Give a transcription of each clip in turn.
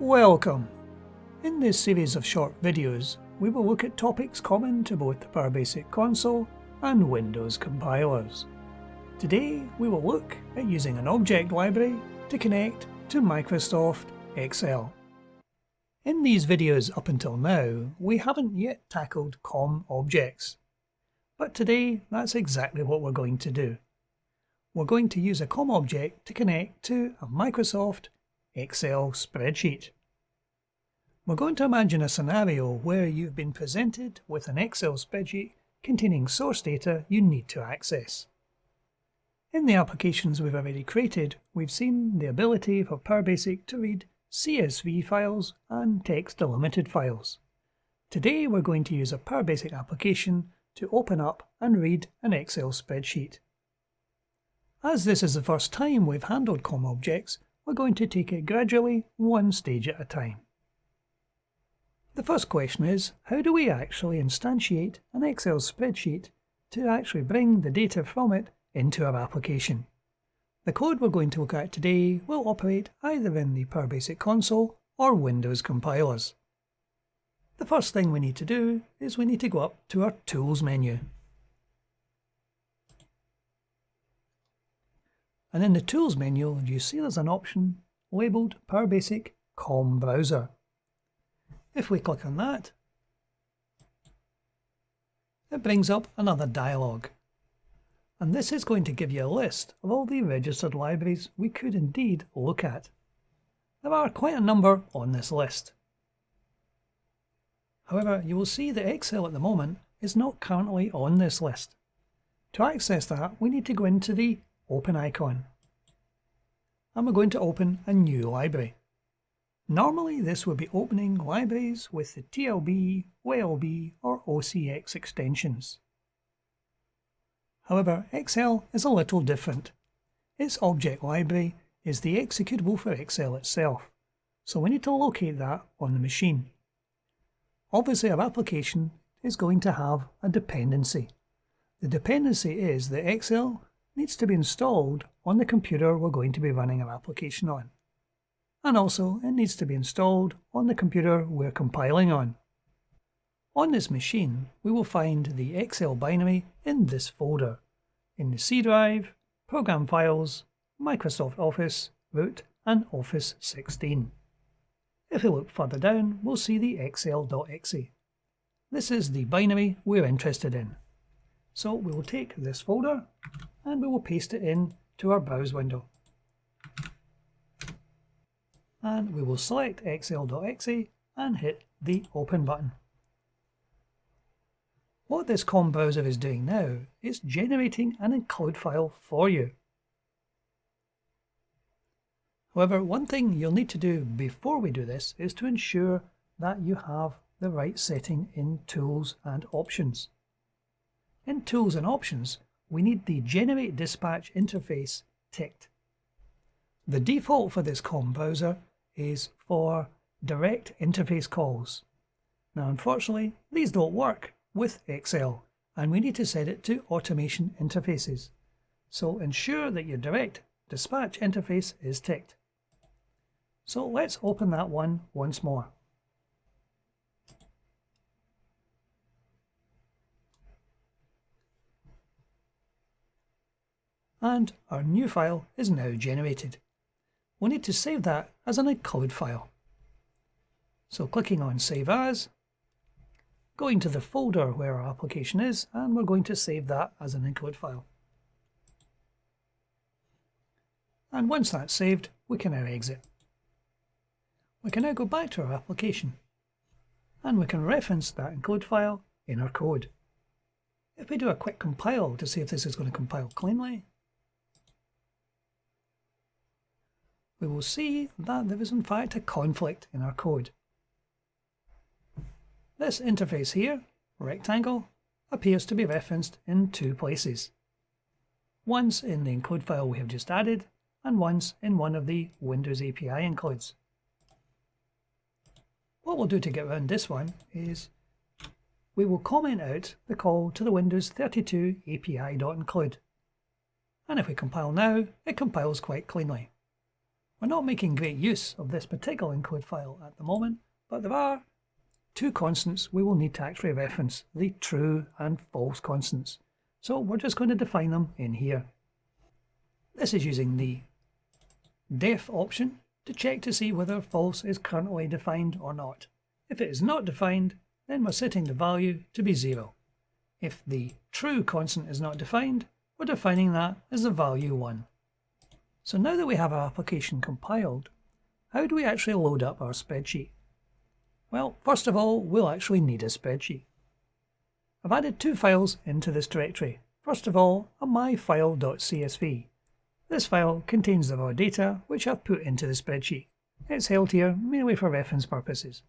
Welcome! In this series of short videos, we will look at topics common to both the PowerBasic console and Windows compilers. Today we will look at using an object library to connect to Microsoft Excel. In these videos up until now, we haven't yet tackled COM objects. But today that's exactly what we're going to do. We're going to use a COM object to connect to a Microsoft Excel spreadsheet. We're going to imagine a scenario where you've been presented with an Excel spreadsheet containing source data you need to access. In the applications we've already created, we've seen the ability for PowerBasic to read CSV files and text delimited files. Today we're going to use a PowerBasic application to open up and read an Excel spreadsheet. As this is the first time we've handled COM objects, we're going to take it gradually, one stage at a time. The first question is, how do we actually instantiate an Excel spreadsheet to actually bring the data from it into our application? The code we're going to look at today will operate either in the PowerBasic console or Windows compilers. The first thing we need to do is we need to go up to our Tools menu. And in the Tools menu, you see there's an option labelled PowerBasic COM Browser. If we click on that, it brings up another dialog. And this is going to give you a list of all the registered libraries we could indeed look at. There are quite a number on this list. However, you will see that Excel at the moment is not currently on this list. To access that, we need to go into the Open icon. And we're going to open a new library. Normally this would be opening libraries with the TLB, YLB or OCX extensions. However, Excel is a little different. Its object library is the executable for Excel itself, so we need to locate that on the machine. Obviously our application is going to have a dependency. The dependency is that Excel needs to be installed on the computer we're going to be running our application on. And also it needs to be installed on the computer we're compiling on. On this machine we will find the Excel binary in this folder, in the C drive, Program Files, Microsoft Office, Root and Office 16. If we look further down, we'll see the excel.exe. This is the binary we're interested in. So we will take this folder and we will paste it in to our browse window. And we will select excel.exe and hit the open button. What this COM browser is doing now is generating an include file for you. However, one thing you'll need to do before we do this is to ensure that you have the right setting in Tools and Options. In Tools and Options, we need the Generate Dispatch interface ticked. The default for this COM browser is for direct interface calls. Now unfortunately, these don't work with Excel and we need to set it to automation interfaces. So ensure that your direct dispatch interface is ticked. So let's open that one once more. And our new file is now generated. We need to save that as an include file. So clicking on Save As, going to the folder where our application is, and we're going to save that as an include file. And once that's saved, we can now exit. We can now go back to our application, and we can reference that include file in our code. If we do a quick compile to see if this is going to compile cleanly, we will see that there is in fact a conflict in our code. This interface here, rectangle, appears to be referenced in two places. Once in the include file we have just added, and once in one of the Windows API includes. What we'll do to get around this one is we will comment out the call to the Windows 32 API.include. And if we compile now, it compiles quite cleanly. We're not making great use of this particular include file at the moment, but there are two constants we will need to actually reference, the true and false constants. So we're just going to define them in here. This is using the def option to check to see whether false is currently defined or not. If it is not defined, then we're setting the value to be 0. If the true constant is not defined, we're defining that as the value 1. So now that we have our application compiled, how do we actually load up our spreadsheet? Well, first of all, we'll actually need a spreadsheet. I've added two files into this directory. First of all, a myfile.csv. This file contains the raw data which I've put into the spreadsheet. It's held here merely for reference purposes.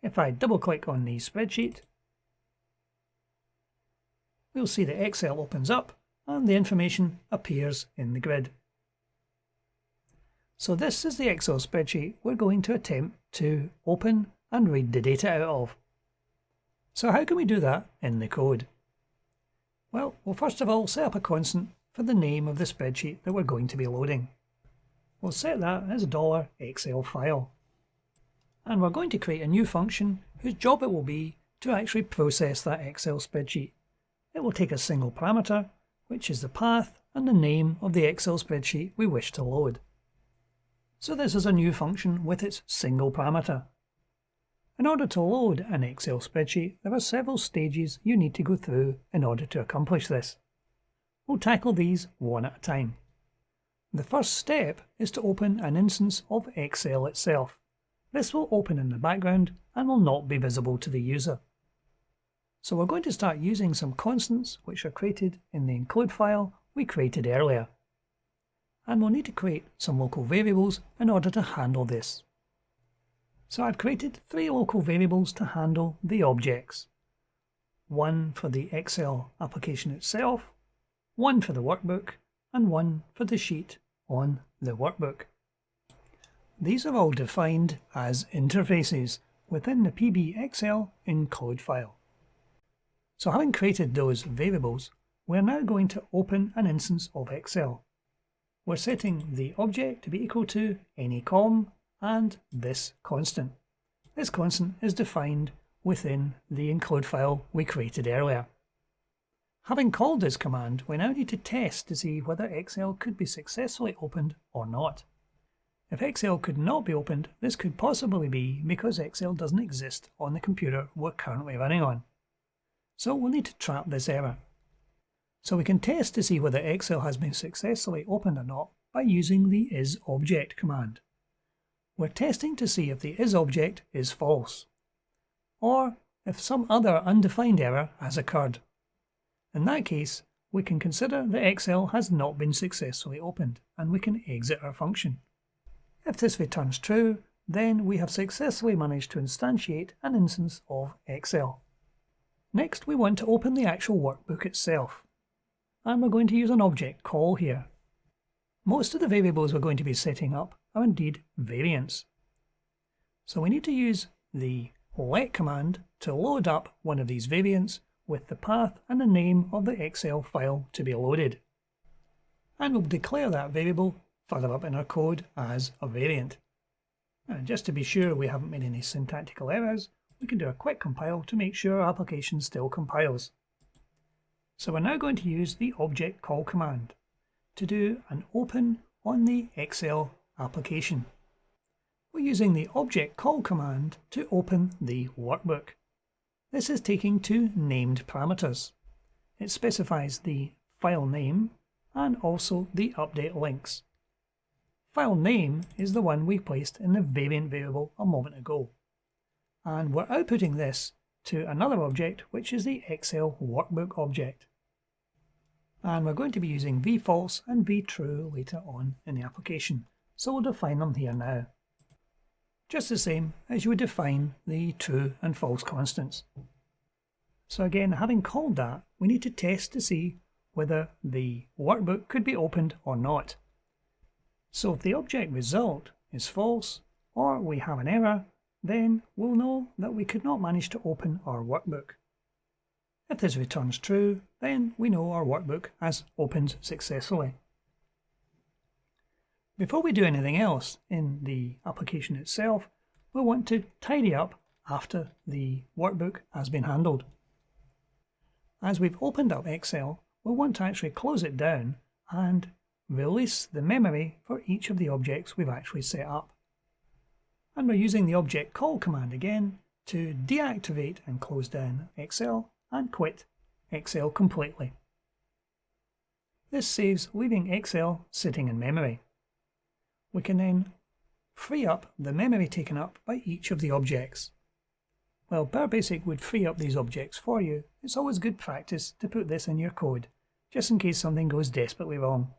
If I double click on the spreadsheet, we'll see that Excel opens up and the information appears in the grid. So this is the Excel spreadsheet we're going to attempt to open and read the data out of. So how can we do that in the code? Well, we'll first of all set up a constant for the name of the spreadsheet that we're going to be loading. We'll set that as $Excel file. And we're going to create a new function whose job it will be to actually process that Excel spreadsheet. It will take a single parameter, which is the path and the name of the Excel spreadsheet we wish to load. So this is a new function with its single parameter. In order to load an Excel spreadsheet, there are several stages you need to go through in order to accomplish this. We'll tackle these one at a time. The first step is to open an instance of Excel itself. This will open in the background and will not be visible to the user. So we're going to start using some constants which are created in the include file we created earlier. And we'll need to create some local variables in order to handle this. So I've created 3 local variables to handle the objects. One for the Excel application itself, one for the workbook, and one for the sheet on the workbook. These are all defined as interfaces within the PBXL include file. So having created those variables, we're now going to open an instance of Excel. We're setting the object to be equal to any column and this constant. This constant is defined within the include file we created earlier. Having called this command, we now need to test to see whether Excel could be successfully opened or not. If Excel could not be opened, this could possibly be because Excel doesn't exist on the computer we're currently running on. So we'll need to trap this error. So we can test to see whether Excel has been successfully opened or not by using the isObject command. We're testing to see if the isObject is false, or if some other undefined error has occurred. In that case, we can consider that Excel has not been successfully opened, and we can exit our function. If this returns true, then we have successfully managed to instantiate an instance of Excel. Next, we want to open the actual workbook itself, and we're going to use an object call here. Most of the variables we're going to be setting up are indeed variants. So we need to use the let command to load up one of these variants with the path and the name of the Excel file to be loaded. And we'll declare that variable further up in our code as a variant. And just to be sure we haven't made any syntactical errors, we can do a quick compile to make sure our application still compiles. So we're now going to use the object call command to do an open on the Excel application. We're using the object call command to open the workbook. This is taking 2 named parameters. It specifies the file name and also the update links. File name is the one we placed in the variant variable a moment ago. And we're outputting this to another object, which is the Excel workbook object. And we're going to be using vFalse and vTrue later on in the application, so we'll define them here now. Just the same as you would define the true and false constants. So again, having called that, we need to test to see whether the workbook could be opened or not. So if the object result is false, or we have an error, then we'll know that we could not manage to open our workbook. If this returns true, then we know our workbook has opened successfully. Before we do anything else in the application itself, we'll want to tidy up after the workbook has been handled. As we've opened up Excel, we'll want to actually close it down and release the memory for each of the objects we've actually set up. And we're using the object call command again to deactivate and close down Excel and quit Excel completely. This saves leaving Excel sitting in memory. We can then free up the memory taken up by each of the objects. While PowerBasic would free up these objects for you, it's always good practice to put this in your code, just in case something goes desperately wrong.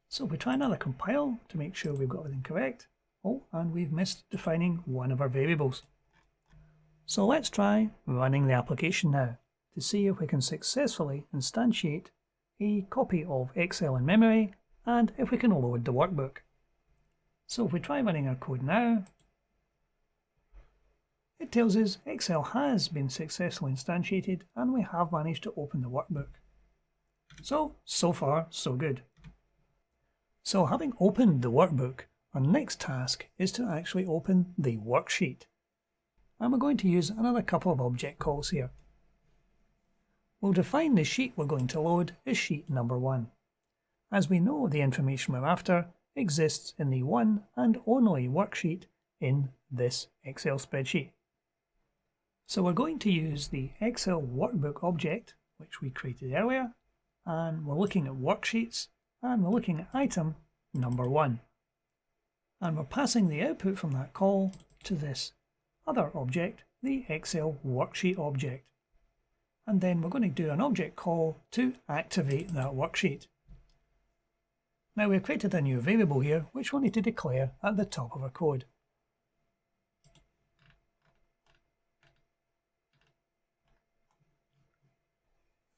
So we try another compile to make sure we've got everything correct. Oh, and we've missed defining one of our variables. So let's try running the application now to see if we can successfully instantiate a copy of Excel in memory and if we can load the workbook. So if we try running our code now, it tells us Excel has been successfully instantiated and we have managed to open the workbook. So far, so good. So having opened the workbook, our next task is to actually open the worksheet. And we're going to use another couple of object calls here. We'll define the sheet we're going to load as sheet number 1. As we know, the information we're after exists in the one and only worksheet in this Excel spreadsheet. So we're going to use the Excel workbook object, which we created earlier, and we're looking at worksheets, and we're looking at item number 1. And we're passing the output from that call to this other object, the Excel worksheet object. And then we're going to do an object call to activate that worksheet. Now we've created a new variable here, which we'll need to declare at the top of our code.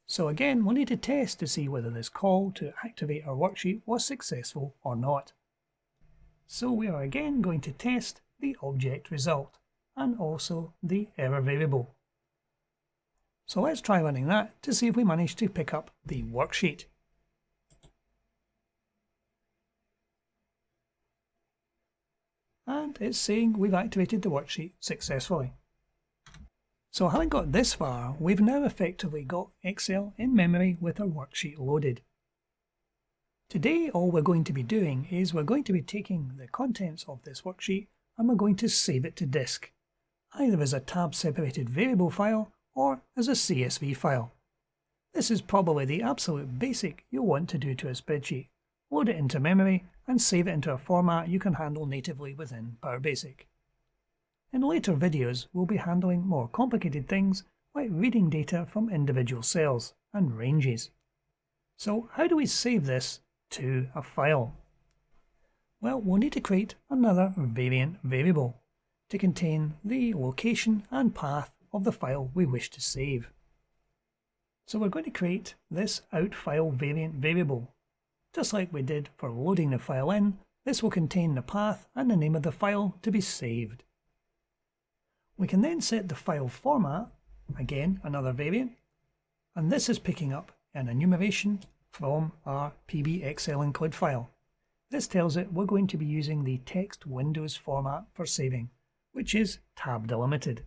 So again, we'll need to test to see whether this call to activate our worksheet was successful or not. So we are again going to test the object result and also the error variable. So let's try running that to see if we manage to pick up the worksheet. And it's saying we've activated the worksheet successfully. So having got this far, we've now effectively got Excel in memory with our worksheet loaded. Today all we're going to be doing is we're going to be taking the contents of this worksheet and we're going to save it to disk, either as a tab separated variable file or as a CSV file. This is probably the absolute basic you'll want to do to a spreadsheet. Load it into memory and save it into a format you can handle natively within PowerBasic. In later videos, we'll be handling more complicated things like reading data from individual cells and ranges. So how do we save this to a file? Well, we'll need to create another variant variable to contain the location and path of the file we wish to save. So we're going to create this outFile variant variable. Just like we did for loading the file in, this will contain the path and the name of the file to be saved. We can then set the file format, again another variant, and this is picking up an enumeration from our PBXL-include file. This tells it we're going to be using the text Windows format for saving, which is tab delimited.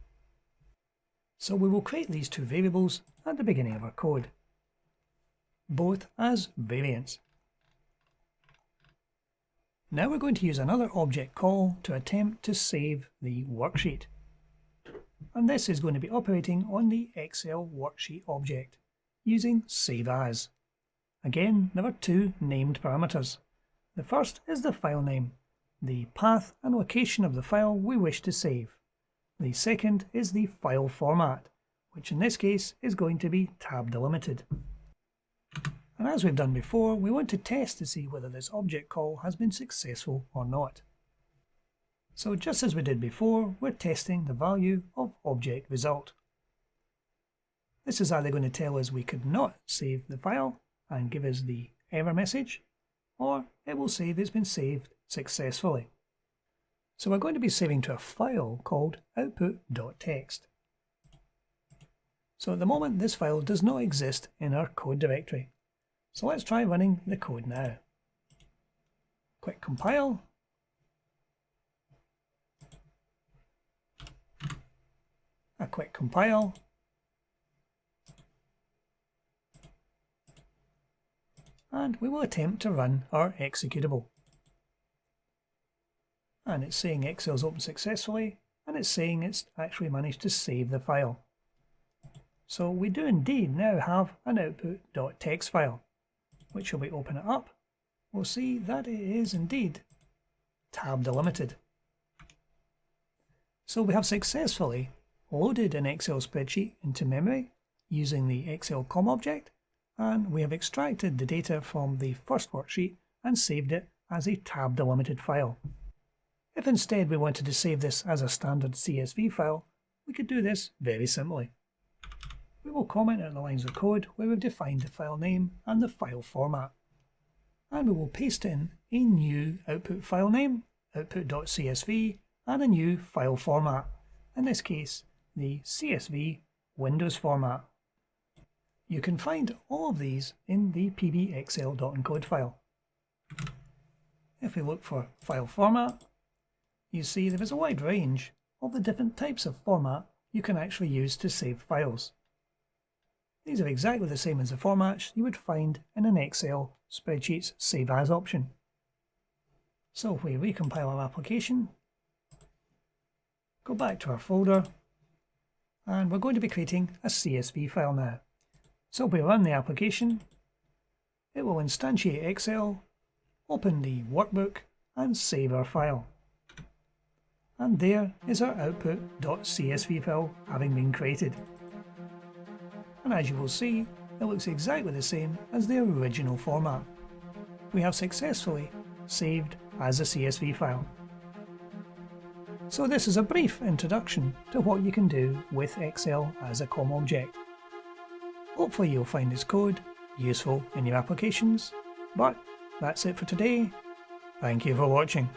So we will create these two variables at the beginning of our code, both as variants. Now we're going to use another object call to attempt to save the worksheet. And this is going to be operating on the Excel worksheet object, using save as. Again, there are two named parameters. The first is the file name, the path and location of the file we wish to save. The second is the file format, which in this case is going to be tab delimited. And as we've done before, we want to test to see whether this object call has been successful or not. So just as we did before, we're testing the value of object result. This is either going to tell us we could not save the file and give us the error message, or it will say it's been saved successfully. So we're going to be saving to a file called output.txt. So at the moment this file does not exist in our code directory. So let's try running the code now. quick compile. A quick compile. And we will attempt to run our executable. And it's saying Excel's opened successfully, and it's saying it's actually managed to save the file. So we do indeed now have an output.txt file, which when we open it up, we'll see that it is indeed tab delimited. So we have successfully loaded an Excel spreadsheet into memory using the Excel COM object, and we have extracted the data from the first worksheet and saved it as a tab delimited file. If instead we wanted to save this as a standard CSV file, we could do this very simply. We will comment on the lines of code where we've defined the file name and the file format. And we will paste in a new output file name, output.csv, and a new file format, in this case the CSV Windows format. You can find all of these in the pbexcel.encode file. If we look for file format, you see there is a wide range of the different types of format you can actually use to save files. These are exactly the same as the formats you would find in an Excel spreadsheet's Save As option. So if we recompile our application, go back to our folder, and we're going to be creating a CSV file now. So if we run the application, it will instantiate Excel, open the workbook, and save our file. And there is our output.csv file having been created. And as you will see, it looks exactly the same as the original format. We have successfully saved as a CSV file. So this is a brief introduction to what you can do with Excel as a COM object. Hopefully you'll find this code useful in your applications, but that's it for today. Thank you for watching.